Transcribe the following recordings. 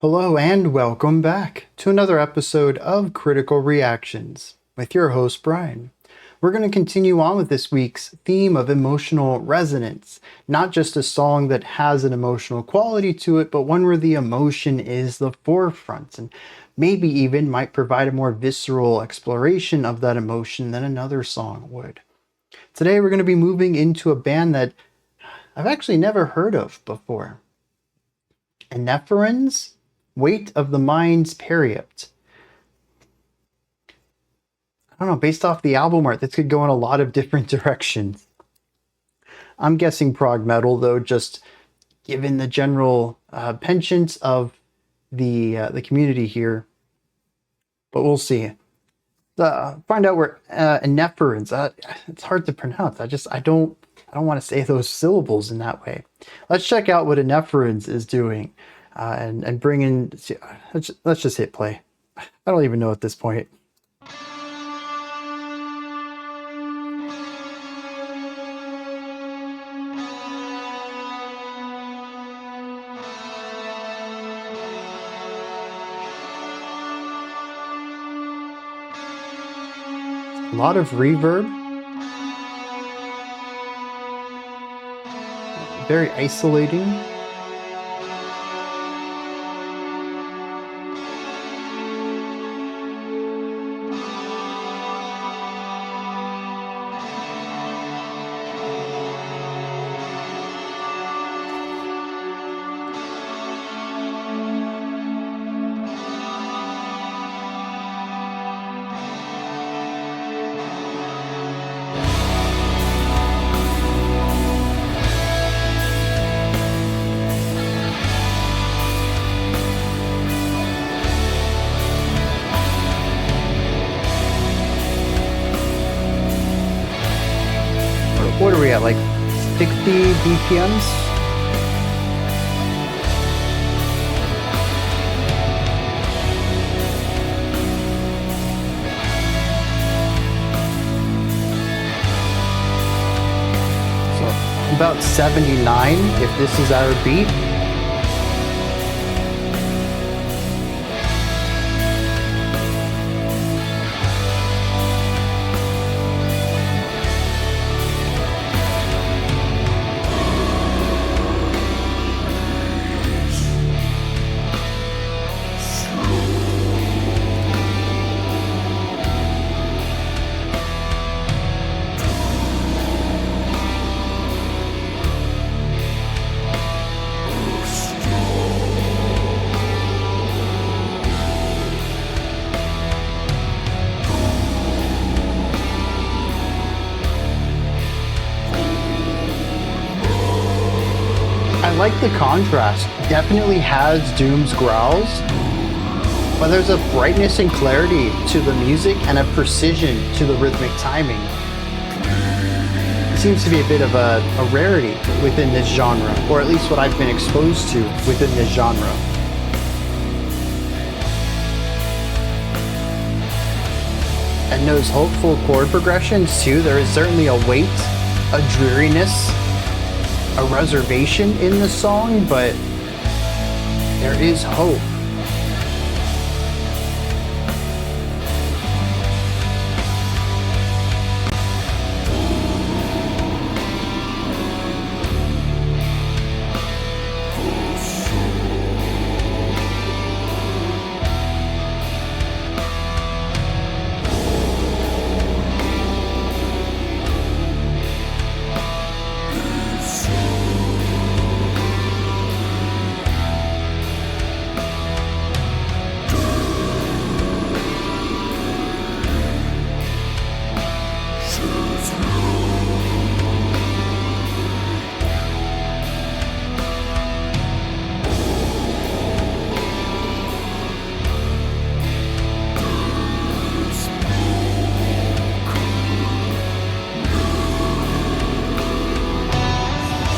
Hello and welcome back to another episode of Critical Reactions with your host Bryan. We're going to continue on with this week's theme of emotional resonance, not just a song that has an emotional quality to it, but one where the emotion is the forefront and maybe even might provide a more visceral exploration of that emotion than another song would. Today we're going to be moving into a band that I've actually never heard of before. Eneferens? Weight of the Mind's Periapt. I don't know, based off the album art, this could go in a lot of different directions. I'm guessing prog metal, though, just given the general penchant of the community here. But we'll see. Find out where Eneferens. It's hard to pronounce. I don't want to say those syllables in that way. Let's check out what Eneferens is doing. And bring in, let's just hit play. I don't even know at this point. A lot of reverb. Very isolating. What are we at, like 60 BPMs? So about 79 if this is our beat. I like the contrast. Definitely has Doom's growls, but there's a brightness and clarity to the music and a precision to the rhythmic timing. It seems to be a bit of a rarity within this genre, or at least what I've been exposed to within this genre. And those hopeful chord progressions too, there is certainly a weight, a dreariness, a reservation in the song, but there is hope.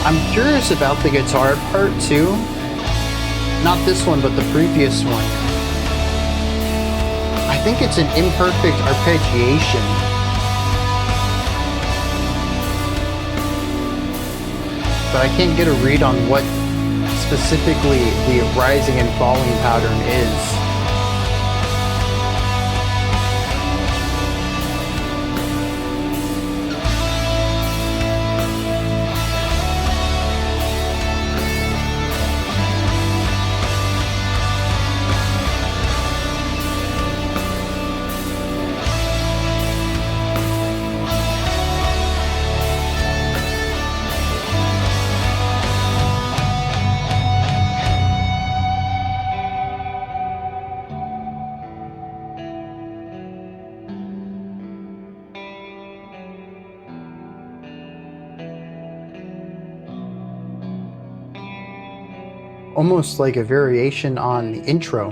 I'm curious about the guitar part too. Not this one, but the previous one. I think it's an imperfect arpeggiation. But I can't get a read on what specifically the rising and falling pattern is. Almost like a variation on the intro.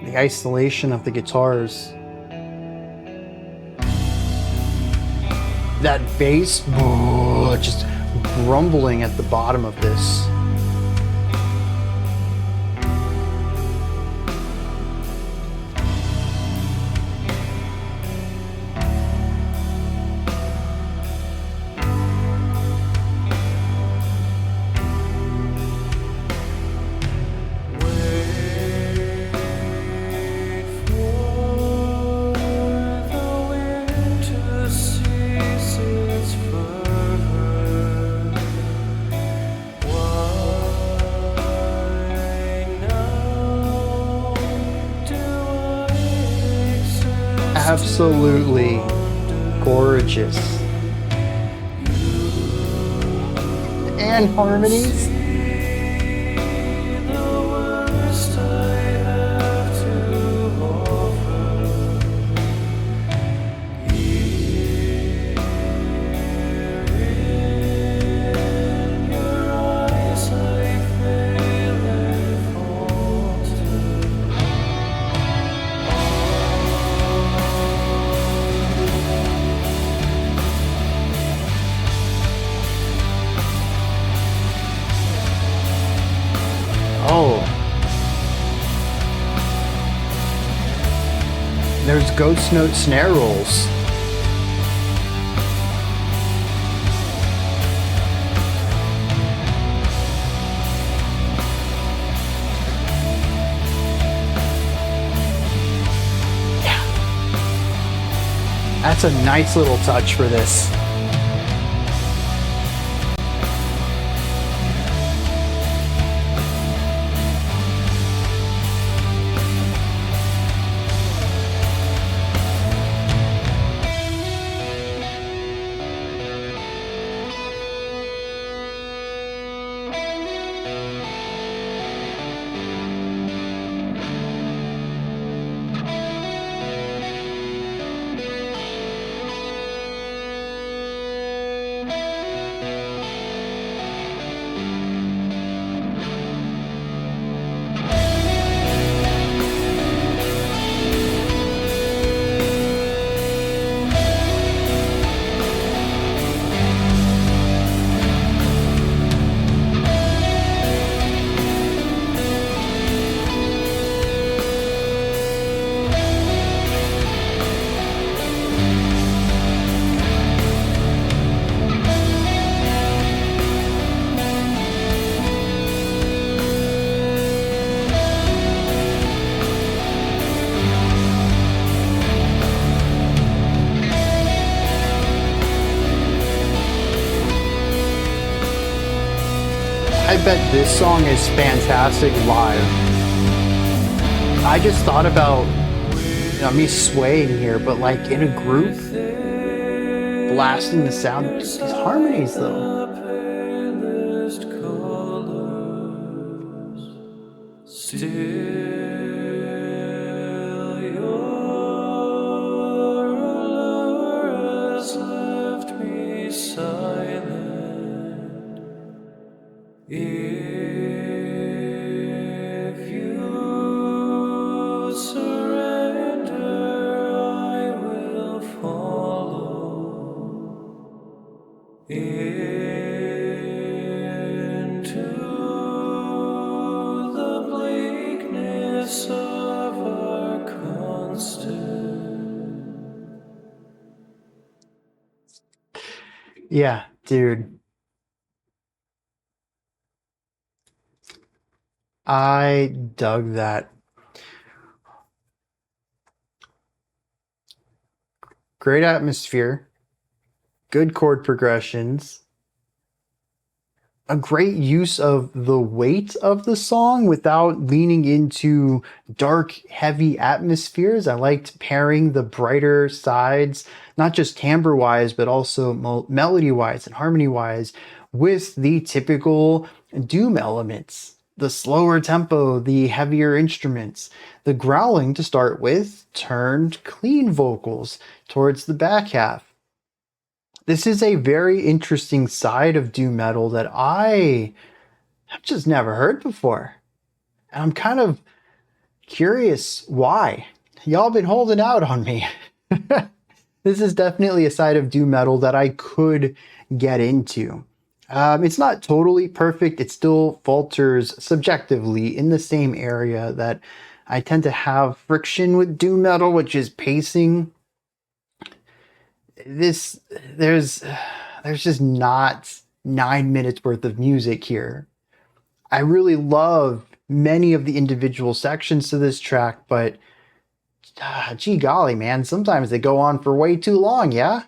The isolation of the guitars. That bass, just grumbling at the bottom of this. Absolutely gorgeous. And harmonies. Oh. There's ghost note snare rolls. Yeah. That's a nice little touch for this. I bet this song is fantastic live. I just thought about, me swaying here, but like in a group, blasting the sound, these harmonies though. Yeah, dude. I dug that. Great atmosphere, good chord progressions, a great use of the weight of the song without leaning into dark, heavy atmospheres. I liked pairing the brighter sides, not just timbre wise, but also melody wise and harmony wise, with the typical doom elements. The slower tempo, the heavier instruments, the growling to start with turned clean vocals towards the back half. This is a very interesting side of doom metal that I have just never heard before. And I'm kind of curious why. Y'all been holding out on me. This is definitely a side of doom metal that I could get into. It's not totally perfect. It still falters subjectively in the same area that I tend to have friction with doom metal, which is pacing. This there's just not 9 minutes worth of music here. I really love many of the individual sections to this track, but gee golly, man, sometimes they go on for way too long, yeah?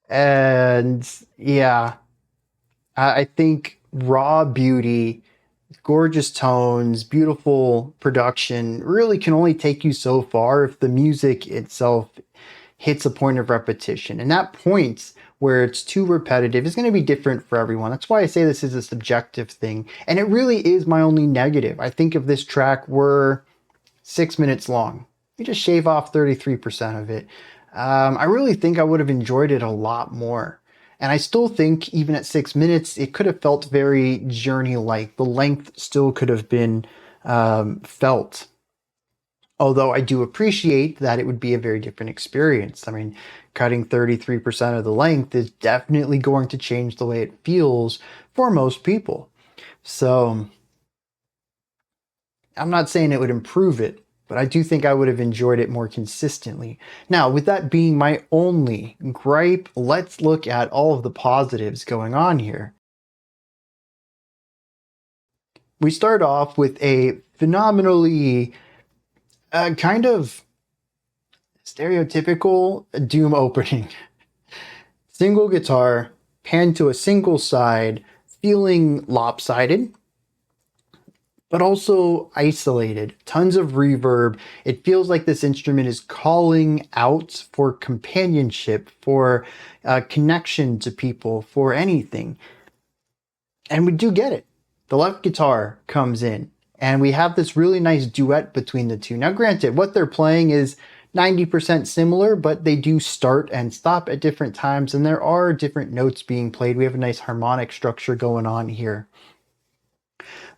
And yeah, I think raw beauty, gorgeous tones, beautiful production really can only take you so far if the music itself hits a point of repetition. And that point where it's too repetitive is going to be different for everyone. That's why I say this is a subjective thing. And it really is my only negative. I think if this track were 6 minutes long, you just shave off 33% of it. I really think I would have enjoyed it a lot more. And I still think even at 6 minutes, it could have felt very journey-like. The length still could have been felt. Although I do appreciate that it would be a very different experience. I mean, cutting 33% of the length is definitely going to change the way it feels for most people. So I'm not saying it would improve it, but I do think I would have enjoyed it more consistently. Now, with that being my only gripe, let's look at all of the positives going on here. We start off with a phenomenally kind of stereotypical doom opening. Single guitar, pan to a single side, feeling lopsided, but also isolated. Tons of reverb. It feels like this instrument is calling out for companionship, for connection to people, for anything. And we do get it. The left guitar comes in, and we have this really nice duet between the two. Now, granted, what they're playing is 90% similar, but they do start and stop at different times, and there are different notes being played. We have a nice harmonic structure going on here.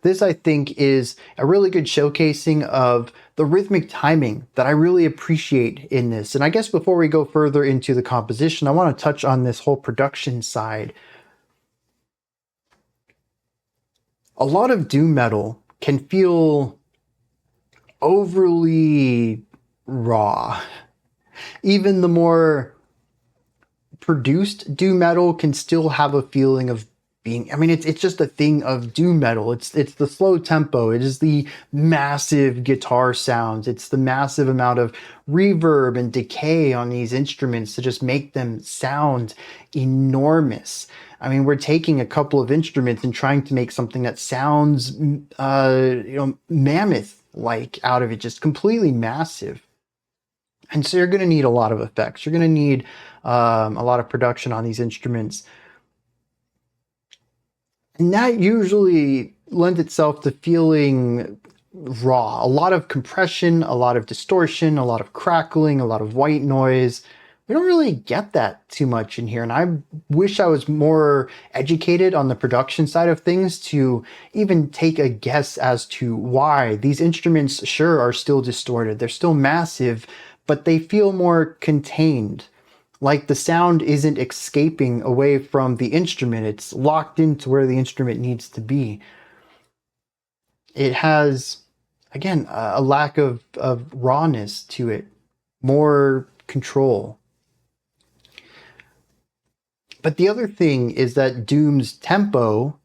This, I think, is a really good showcasing of the rhythmic timing that I really appreciate in this. And I guess before we go further into the composition, I want to touch on this whole production side. A lot of doom metal can feel overly raw. Even the more produced doom metal can still have a feeling of being, I mean, it's just a thing of doom metal. It's the slow tempo. It is the massive guitar sounds. It's the massive amount of reverb and decay on these instruments to just make them sound enormous. I mean, we're taking a couple of instruments and trying to make something that sounds, mammoth-like out of it, just completely massive. And so you're going to need a lot of effects. You're going to need a lot of production on these instruments. And that usually lends itself to feeling raw. A lot of compression, a lot of distortion, a lot of crackling, a lot of white noise. We don't really get that too much in here. And I wish I was more educated on the production side of things to even take a guess as to why these instruments sure are still distorted. They're still massive, but they feel more contained. Like the sound isn't escaping away from the instrument. It's locked into where the instrument needs to be. It has, again, a lack of rawness to it, more control. But the other thing is that Doom's tempo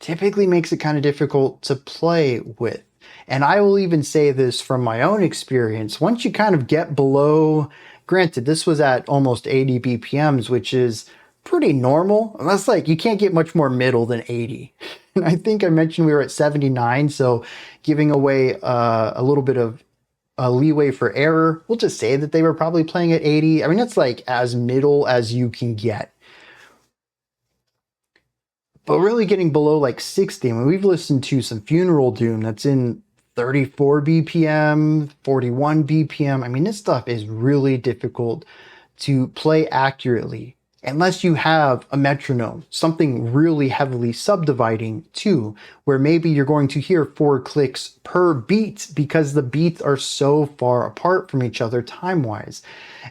typically makes it kind of difficult to play with. And I will even say this from my own experience. Once you kind of get below, granted, this was at almost 80 BPMs, which is pretty normal. That's like, you can't get much more middle than 80. And I think I mentioned we were at 79, so giving away a little bit of leeway for error. We'll just say that they were probably playing at 80. I mean, that's like as middle as you can get. But really getting below like 60, I mean, we've listened to some funeral doom that's in 34 BPM, 41 BPM. I mean, this stuff is really difficult to play accurately unless you have a metronome, something really heavily subdividing too, where maybe you're going to hear 4 clicks per beat because the beats are so far apart from each other time-wise.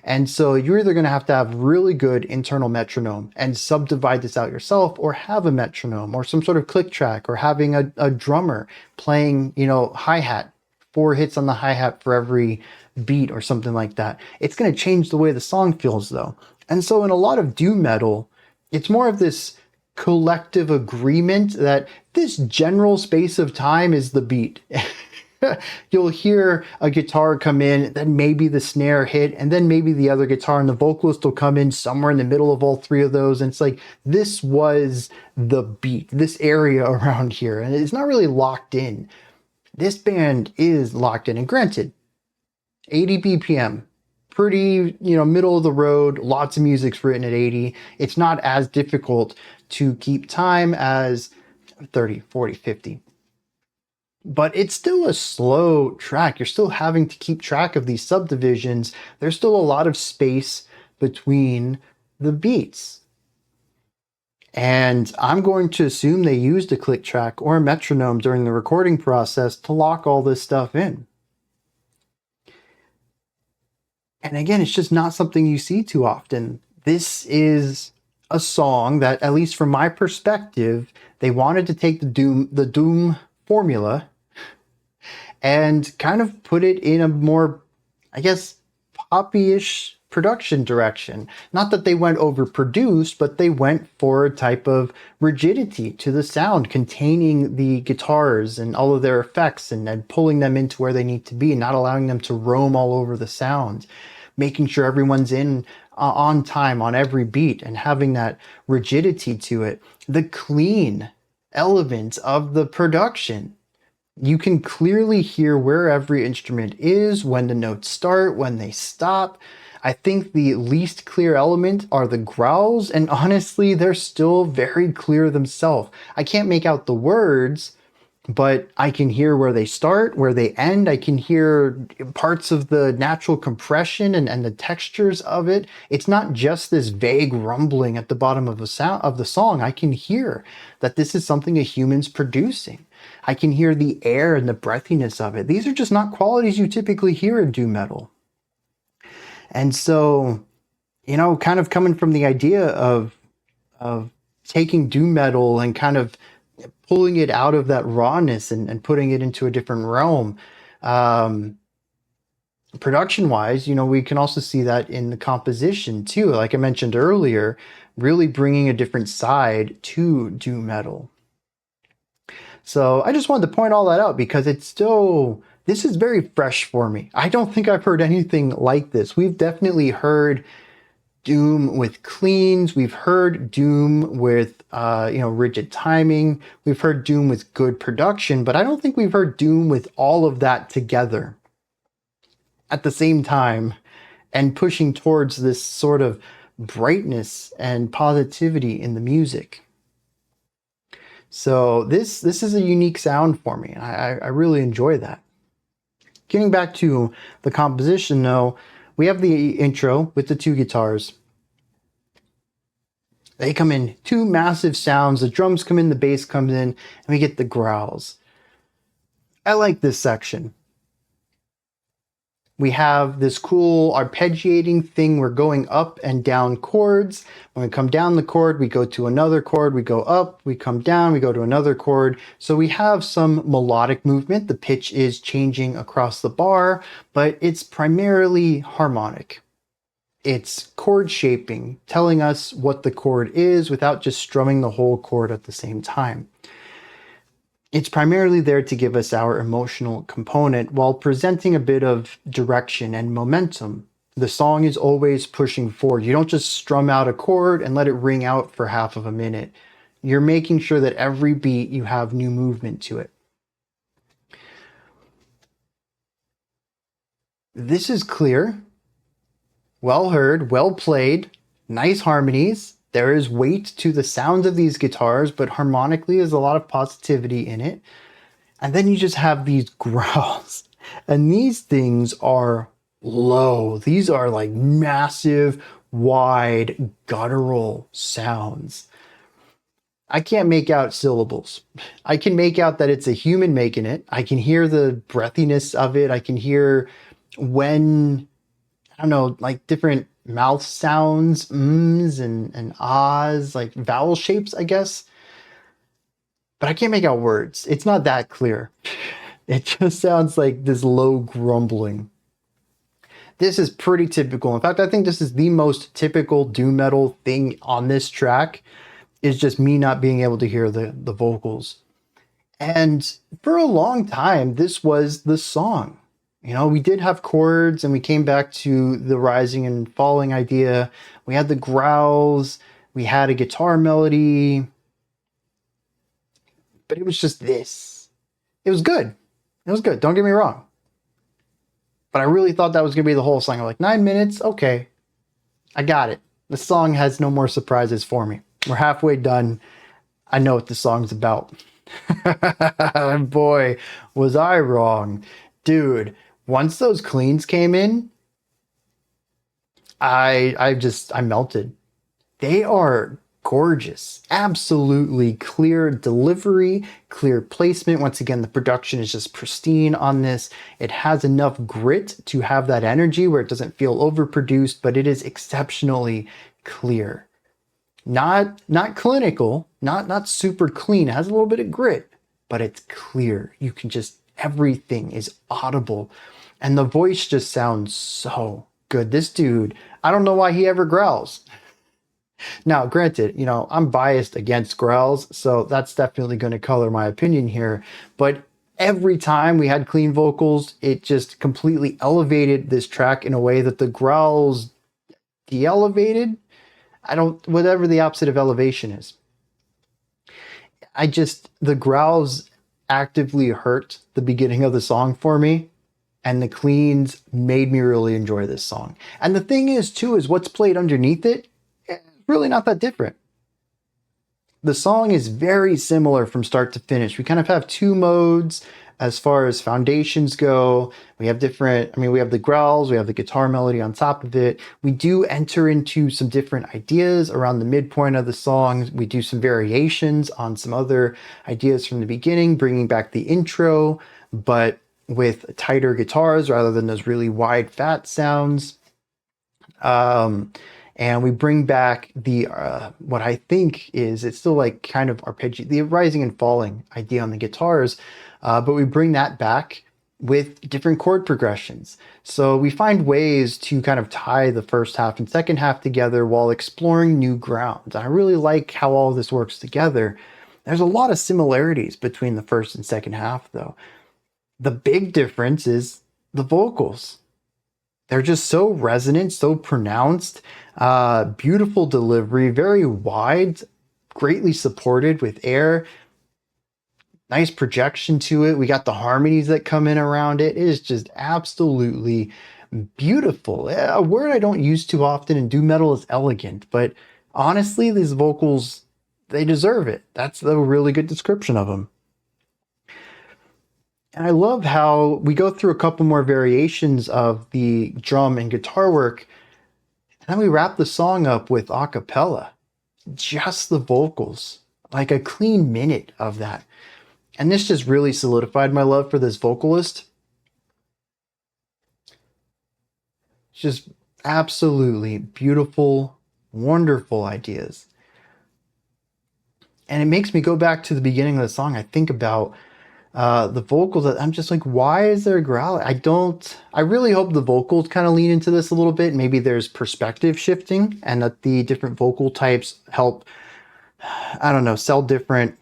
And so you're either going to have really good internal metronome and subdivide this out yourself, or have a metronome or some sort of click track, or having a drummer playing, hi-hat, 4 hits on the hi-hat for every beat or something like that. It's going to change the way the song feels though. And so in a lot of doom metal, it's more of this collective agreement that this general space of time is the beat. You'll hear a guitar come in, then maybe the snare hit, and then maybe the other guitar, and the vocalist will come in somewhere in the middle of all 3 of those. And it's like, this was the beat, this area around here. And it's not really locked in. This band is locked in. And granted, 80 BPM, pretty, middle of the road, lots of music's written at 80. It's not as difficult to keep time as 30, 40, 50. But it's still a slow track. You're still having to keep track of these subdivisions. There's still a lot of space between the beats. And I'm going to assume they used a click track or a metronome during the recording process to lock all this stuff in. And again, it's just not something you see too often. This is a song that, at least from my perspective, they wanted to take the doom formula and kind of put it in a more, I guess, poppy-ish production direction. Not that they went overproduced, but they went for a type of rigidity to the sound, containing the guitars and all of their effects, and pulling them into where they need to be, not allowing them to roam all over the sound, making sure everyone's in on time on every beat, and having that rigidity to it. The clean element of the production. You can clearly hear where every instrument is, when the notes start, when they stop. I think the least clear element are the growls, and honestly, they're still very clear themselves. I can't make out the words, but I can hear where they start, where they end. I can hear parts of the natural compression and the textures of it. It's not just this vague rumbling at the bottom of the song. I can hear that this is something a human's producing. I can hear the air and the breathiness of it. These are just not qualities you typically hear in doom metal. And so, kind of coming from the idea of taking doom metal and kind of pulling it out of that rawness and putting it into a different realm. Production-wise, we can also see that in the composition too. Like I mentioned earlier, really bringing a different side to doom metal. So I just wanted to point all that out because this is very fresh for me. I don't think I've heard anything like this. We've definitely heard doom with cleans. We've heard doom with, rigid timing. We've heard doom with good production, but I don't think we've heard doom with all of that together at the same time and pushing towards this sort of brightness and positivity in the music. So this is a unique sound for me, and I really enjoy that. Getting back to the composition though, we have the intro with the 2 guitars. They come in 2 massive sounds, the drums come in, the bass comes in, and we get the growls. I like this section. We have this cool arpeggiating thing. We're going up and down chords. When we come down the chord, we go to another chord. We go up, we come down, we go to another chord. So we have some melodic movement. The pitch is changing across the bar, but it's primarily harmonic. It's chord shaping, telling us what the chord is without just strumming the whole chord at the same time. It's primarily there to give us our emotional component while presenting a bit of direction and momentum. The song is always pushing forward. You don't just strum out a chord and let it ring out for half of a minute. You're making sure that every beat you have new movement to it. This is clear, well heard, well played, nice harmonies. There is weight to the sound of these guitars, but harmonically there's a lot of positivity in it. And then you just have these growls. And these things are low. These are like massive, wide, guttural sounds. I can't make out syllables. I can make out that it's a human making it. I can hear the breathiness of it. I can hear when, I don't know, like different mouth sounds, ums and ahs, like vowel shapes, I guess. But I can't make out words. It's not that clear. It just sounds like this low grumbling. This is pretty typical. In fact, I think this is the most typical doom metal thing on this track, is just me not being able to hear the vocals. And for a long time, this was the song. You know, we did have chords and we came back to the rising and falling idea. We had the growls, we had a guitar melody, but it was just this. It was good. It was good. Don't get me wrong. But I really thought that was going to be the whole song. I'm like, 9 minutes? Okay. I got it. The song has no more surprises for me. We're halfway done. I know what the song's about. Boy, was I wrong. Dude, once those cleans came in, I melted. They are gorgeous. Absolutely clear delivery, clear placement. Once again, the production is just pristine on this. It has enough grit to have that energy where it doesn't feel overproduced, but it is exceptionally clear. Not clinical, not super clean. It has a little bit of grit, but it's clear. You can just, everything is audible. And the voice just sounds so good. This dude, I don't know why he ever growls. Now, granted, you know, I'm biased against growls, so that's definitely going to color my opinion here. But every time we had clean vocals, it just completely elevated this track in a way that the growls de-elevated. Whatever the opposite of elevation is. The growls actively hurt the beginning of the song for me, and the cleans made me really enjoy this song. And the thing is, too, is what's played underneath it, really not that different. The song is very similar from start to finish. We kind of have two modes as far as foundations go. We have we have the growls, we have the guitar melody on top of it. We do enter into some different ideas around the midpoint of the song. We do some variations on some other ideas from the beginning, bringing back the intro, but with tighter guitars rather than those really wide, fat sounds. And we bring back the, what I think is, it's still like kind of arpeggio, the rising and falling idea on the guitars, but we bring that back with different chord progressions. So we find ways to kind of tie the first half and second half together while exploring new ground. I really like how all of this works together. There's a lot of similarities between the first and second half, though. The big difference is the vocals. They're just so resonant, so pronounced, beautiful delivery, very wide, greatly supported with air, nice projection to it. We got the harmonies that come in around it. It is just absolutely beautiful. A word I don't use too often in doom metal is elegant, but honestly, these vocals, they deserve it. That's a really good description of them. And I love how we go through a couple more variations of the drum and guitar work, and then we wrap the song up with a cappella. Just the vocals, like a clean minute of that. And this just really solidified my love for this vocalist. Just absolutely beautiful, wonderful ideas. And it makes me go back to the beginning of the song. I think about the vocals. I'm just like, why is there a growl? I really hope the vocals kind of lean into this a little bit. Maybe there's perspective shifting and that the different vocal types help, I don't know, sell different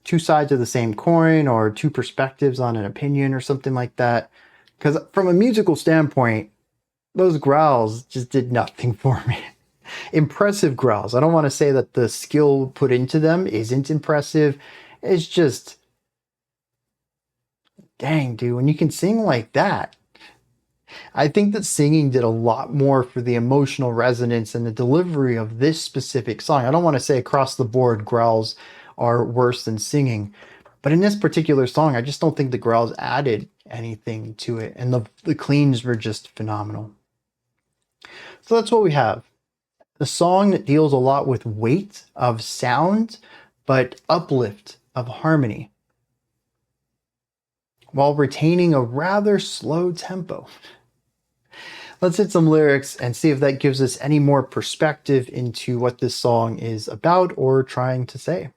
two sides of the same coin or two perspectives on an opinion or something like that. Because from a musical standpoint, those growls just did nothing for me. Impressive growls. I don't want to say that the skill put into them isn't impressive. It's just, dang, dude, when you can sing like that. I think that singing did a lot more for the emotional resonance and the delivery of this specific song. I don't want to say across the board growls are worse than singing, but in this particular song, I just don't think the growls added anything to it, and the cleans were just phenomenal. So that's what we have. A song that deals a lot with weight of sound, but uplift of harmony, while retaining a rather slow tempo. Let's hit some lyrics and see if that gives us any more perspective into what this song is about or trying to say.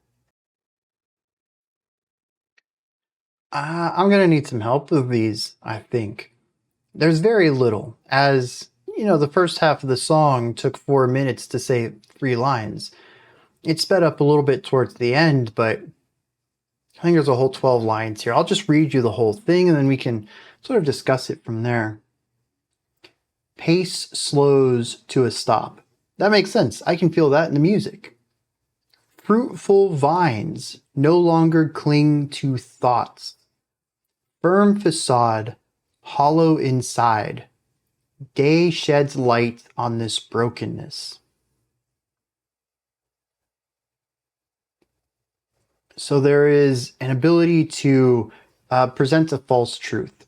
I'm going to need some help with these, I think. There's very little, as, you know, the first half of the song took 4 minutes to say 3 lines. It sped up a little bit towards the end, but I think there's a whole 12 lines here. I'll just read you the whole thing and then we can sort of discuss it from there. Pace slows to a stop. That makes sense. I can feel that in the music. Fruitful vines no longer cling to thoughts. Firm facade, hollow inside. Day sheds light on this brokenness. So there is an ability to present a false truth.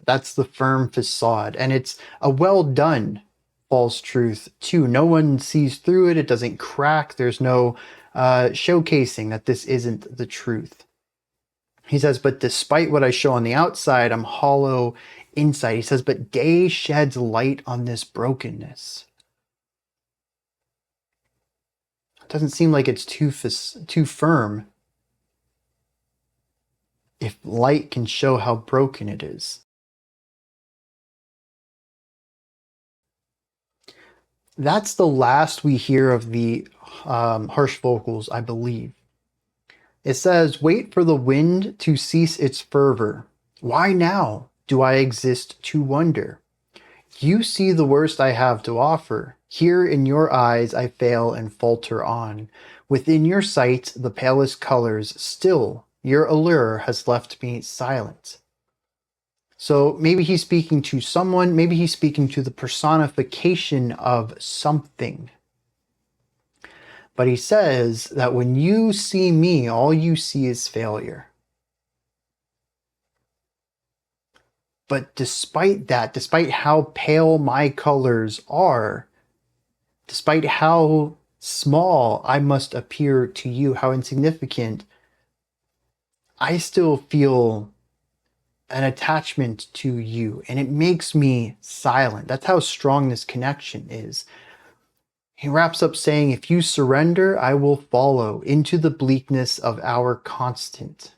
That's the firm facade. And it's a well done false truth too. No one sees through it. It doesn't crack. There's no showcasing that this isn't the truth. He says, but despite what I show on the outside, I'm hollow inside. He says, but day sheds light on this brokenness. It doesn't seem like it's too firm if light can show how broken it is. That's the last we hear of the harsh vocals, I believe. It says, wait for the wind to cease its fervor. Why now do I exist to wonder? You see the worst I have to offer. Here in your eyes I fail and falter on. Within your sight the palest colors, still your allure has left me silent. So maybe he's speaking to someone, maybe he's speaking to the personification of something. But he says that when you see me, all you see is failure. But despite that, despite how pale my colors are, despite how small I must appear to you, how insignificant, I still feel an attachment to you, and it makes me silent. That's how strong this connection is. He wraps up saying, if you surrender, I will follow into the bleakness of our constant.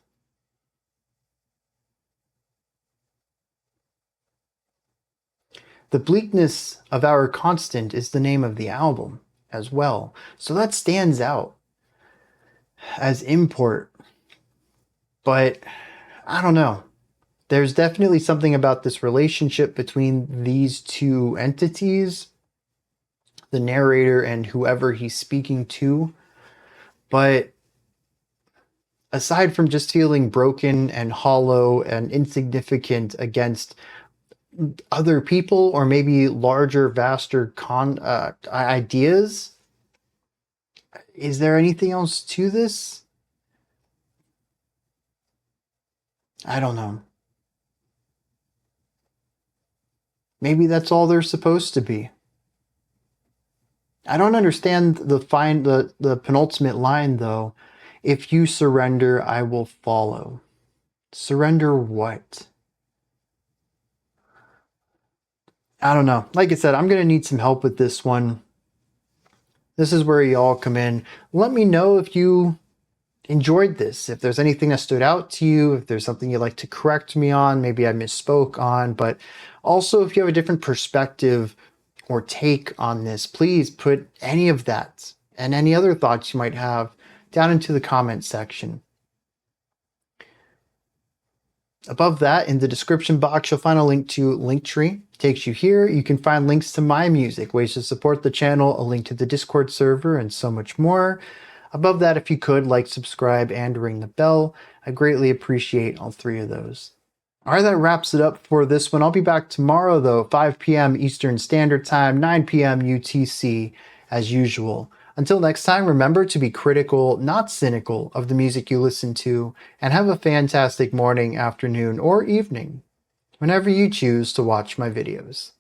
The bleakness of our constant is the name of the album as well. So that stands out as import. But I don't know. There's definitely something about this relationship between these two entities, the narrator and whoever he's speaking to. But aside from just feeling broken and hollow and insignificant against other people or maybe larger, vaster ideas, is there anything else to this? I don't know. Maybe that's all they're supposed to be. I don't understand the penultimate line though. If you surrender, I will follow. Surrender what? I don't know. Like I said, I'm going to need some help with this one. This is where y'all come in. Let me know if you enjoyed this, if there's anything that stood out to you, if there's something you'd like to correct me on, maybe I misspoke on, but also if you have a different perspective or take on this, please put any of that and any other thoughts you might have down into the comment section. Above that, in the description box, you'll find a link to Linktree. It takes you here. You can find links to my music, ways to support the channel, a link to the Discord server, and so much more. Above that, if you could, like, subscribe, and ring the bell. I greatly appreciate all three of those. All right, that wraps it up for this one. I'll be back tomorrow, though, 5 p.m. Eastern Standard Time, 9 p.m. UTC, as usual. Until next time, remember to be critical, not cynical, of the music you listen to, and have a fantastic morning, afternoon, or evening, whenever you choose to watch my videos.